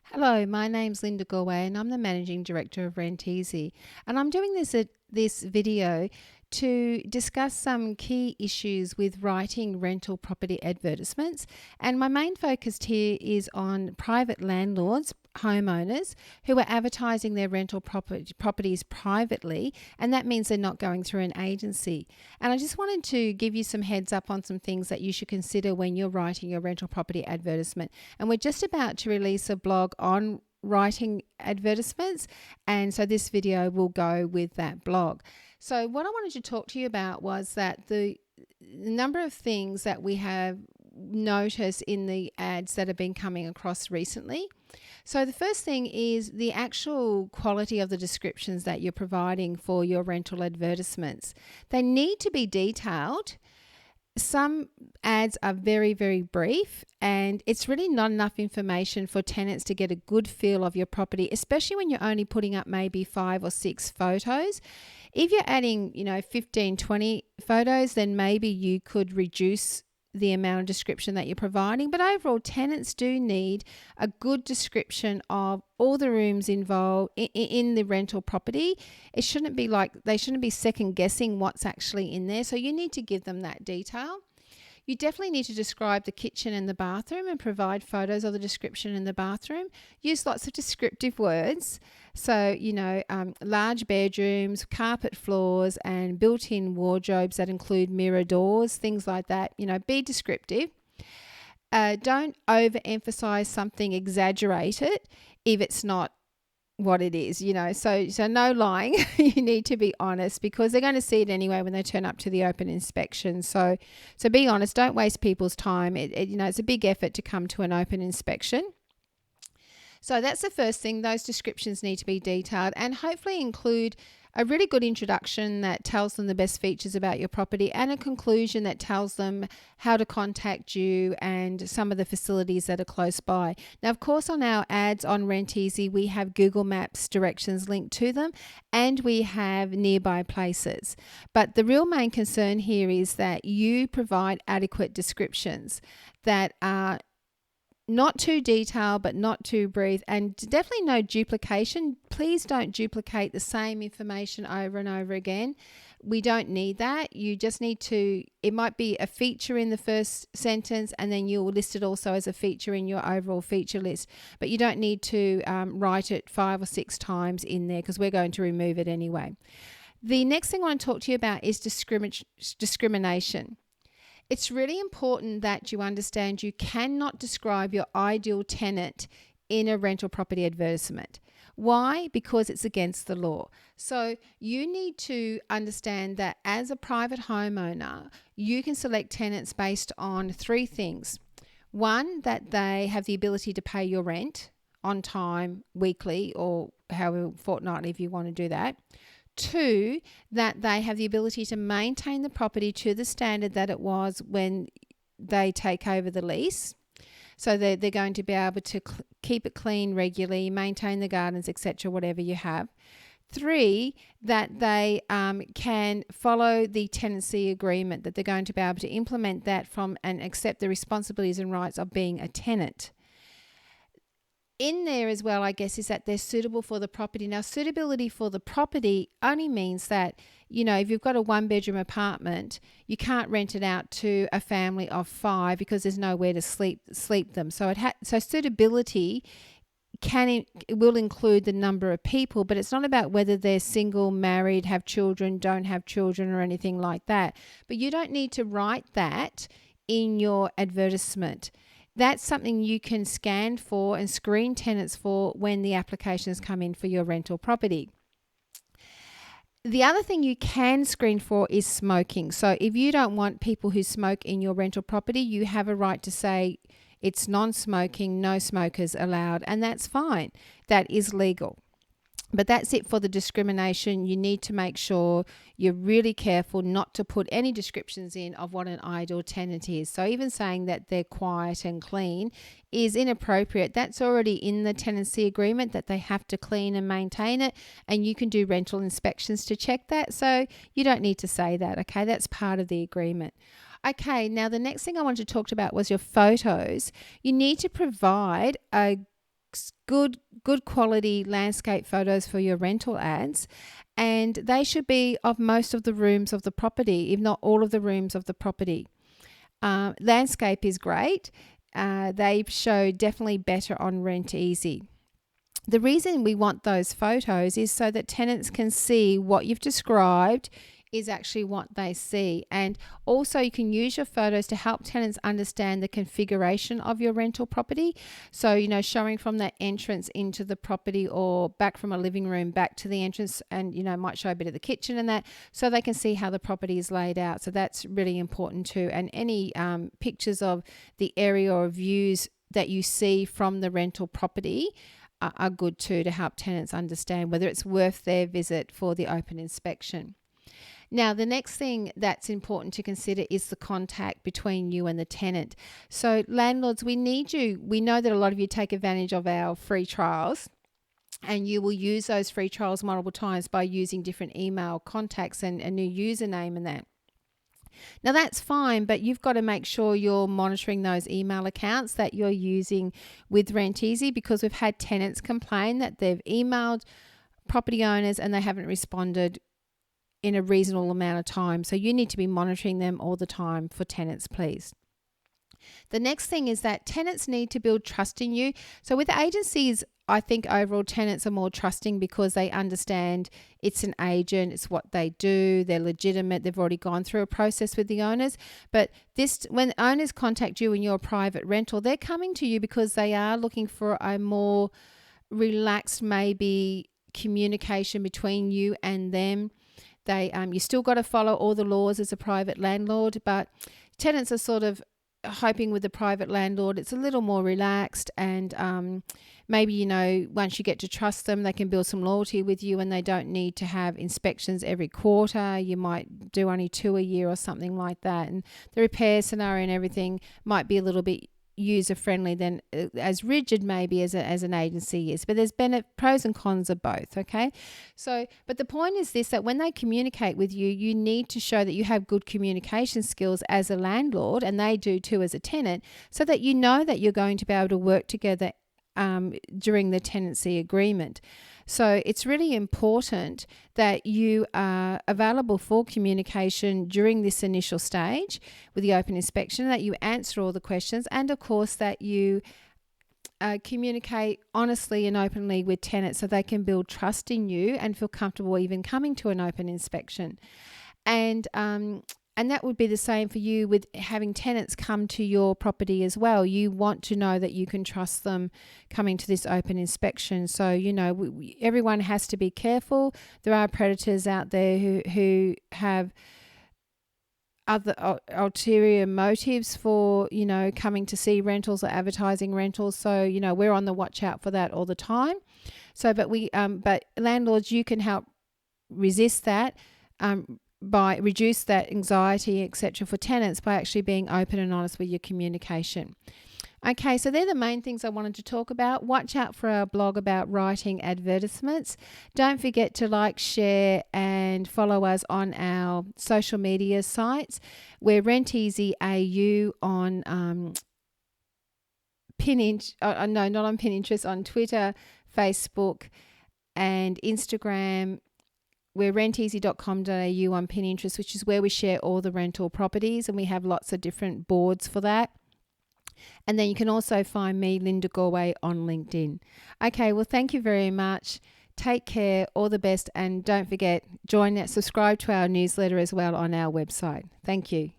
Hello, my name's Linda Galway and I'm the Managing Director of RentEzy. And I'm doing this video to discuss some key issues with writing rental property advertisements. And my main focus here is on private landlords, homeowners who are advertising their rental properties privately, and that means they're not going through an agency. And I just wanted to give you some heads up on some things that you should consider when you're writing your rental property advertisement. And we're just about to release a blog on writing advertisements, and so this video will go with that blog. So what I wanted to talk to you about was that the number of things that we have noticed in the ads that have been coming across recently. So the first thing is the actual quality of the descriptions that you're providing for your rental advertisements. They need to be detailed. Some ads are very, very brief, and it's really not enough information for tenants to get a good feel of your property, especially when you're only putting up maybe 5 or 6 photos. If you're adding, 15, 20 photos, then maybe you could reduce the amount of description that you're providing. But overall, tenants do need a good description of all the rooms involved in the rental property. It shouldn't be like they shouldn't be second guessing what's actually in there. So you need to give them that detail. You definitely need to describe the kitchen and the bathroom and provide photos of the description in the bathroom. Use lots of descriptive words. So, large bedrooms, carpet floors, and built-in wardrobes that include mirror doors, things like that. Be descriptive. Don't overemphasize something, exaggerate it if it's not what it is, so no lying. You need to be honest, because they're going to see it anyway when they turn up to the open inspection. So be honest. Don't waste people's time. It's a big effort to come to an open inspection. So that's the first thing. Those descriptions need to be detailed and hopefully include a really good introduction that tells them the best features about your property and a conclusion that tells them how to contact you and some of the facilities that are close by. Now, of course, on our ads on RentEzy, we have Google Maps directions linked to them and we have nearby places. But the real main concern here is that you provide adequate descriptions that are not too detailed, but not too brief, and definitely no duplication. Please don't duplicate the same information over and over again. We don't need that. You just need to, it might be a feature in the first sentence and then you'll list it also as a feature in your overall feature list, but you don't need to write it 5 or 6 times in there because we're going to remove it anyway. The next thing I want to talk to you about is discrimination. It's really important that you understand you cannot describe your ideal tenant in a rental property advertisement. Why? Because it's against the law. So you need to understand that as a private homeowner, you can select tenants based on 3 things. 1, that they have the ability to pay your rent on time, weekly, or however fortnightly if you want to do that. 2, that they have the ability to maintain the property to the standard that it was when they take over the lease. So they're going to be able to keep it clean regularly, maintain the gardens, etc., whatever you have. 3, that they can follow the tenancy agreement, that they're going to be able to implement that from and accept the responsibilities and rights of being a tenant. In there as well, I guess, is that they're suitable for the property. Now, suitability for the property only means that, if you've got a 1-bedroom apartment, you can't rent it out to a family of 5 because there's nowhere to sleep them. So so suitability will include the number of people, but it's not about whether they're single, married, have children, don't have children, or anything like that. But you don't need to write that in your advertisement. That's something you can scan for and screen tenants for when the applications come in for your rental property. The other thing you can screen for is smoking. So if you don't want people who smoke in your rental property, you have a right to say it's non-smoking, no smokers allowed, and that's fine. That is legal. But that's it for the discrimination. You need to make sure you're really careful not to put any descriptions in of what an ideal tenant is. So even saying that they're quiet and clean is inappropriate. That's already in the tenancy agreement that they have to clean and maintain it, and you can do rental inspections to check that. So you don't need to say that, okay? That's part of the agreement. Okay, now the next thing I wanted to talk about was your photos. You need to provide a good quality landscape photos for your rental ads, and they should be of most of the rooms of the property, if not all of the rooms of the property. Landscape is great. They show definitely better on RentEzy. The reason we want those photos is so that tenants can see what you've described is actually what they see. And also you can use your photos to help tenants understand the configuration of your rental property. So, showing from that entrance into the property or back from a living room back to the entrance, and, might show a bit of the kitchen and that, so they can see how the property is laid out. So that's really important too. And any pictures of the area or views that you see from the rental property are good too, to help tenants understand whether it's worth their visit for the open inspection. Now, the next thing that's important to consider is the contact between you and the tenant. So landlords, we need you. We know that a lot of you take advantage of our free trials, and you will use those free trials multiple times by using different email contacts and a new username and that. Now that's fine, but you've got to make sure you're monitoring those email accounts that you're using with RentEzy, because we've had tenants complain that they've emailed property owners and they haven't responded in a reasonable amount of time. So you need to be monitoring them all the time for tenants, please. The next thing is that tenants need to build trust in you. So with agencies, I think overall tenants are more trusting because they understand it's an agent, it's what they do, they're legitimate, they've already gone through a process with the owners. But when owners contact you and you're a private rental, they're coming to you because they are looking for a more relaxed, maybe, communication between you and them. You still got to follow all the laws as a private landlord, but tenants are sort of hoping with the private landlord it's a little more relaxed, and maybe once you get to trust them, they can build some loyalty with you, and they don't need to have inspections every quarter. You might do only 2 a year or something like that, and the repair scenario and everything might be a little bit user friendly than as rigid maybe as an agency is. But there's pros and cons of both. Okay, but the point is this, that when they communicate with you, you need to show that you have good communication skills as a landlord, and they do too as a tenant, so that you know that you're going to be able to work together during the tenancy agreement. So it's really important that you are available for communication during this initial stage with the open inspection, that you answer all the questions, and of course that you communicate honestly and openly with tenants so they can build trust in you and feel comfortable even coming to an open inspection. And that would be the same for you with having tenants come to your property as well. You want to know that you can trust them coming to this open inspection. So, everyone has to be careful. There are predators out there who have other ulterior motives for, coming to see rentals or advertising rentals. So, we're on the watch out for that all the time. So, but landlords, you can help resist that, by reduce that anxiety, etc., for tenants by actually being open and honest with your communication. Okay, so they're the main things I wanted to talk about. Watch out for our blog about writing advertisements. Don't forget to like, share, and follow us on our social media sites. We're RentEzy AU on not on Pinterest, on Twitter, Facebook, and Instagram. We're rentezy.com.au on Pinterest, which is where we share all the rental properties, and we have lots of different boards for that. And then you can also find me, Linda Gorway, on LinkedIn. Okay, well, thank you very much. Take care, all the best, and don't forget, subscribe to our newsletter as well on our website. Thank you.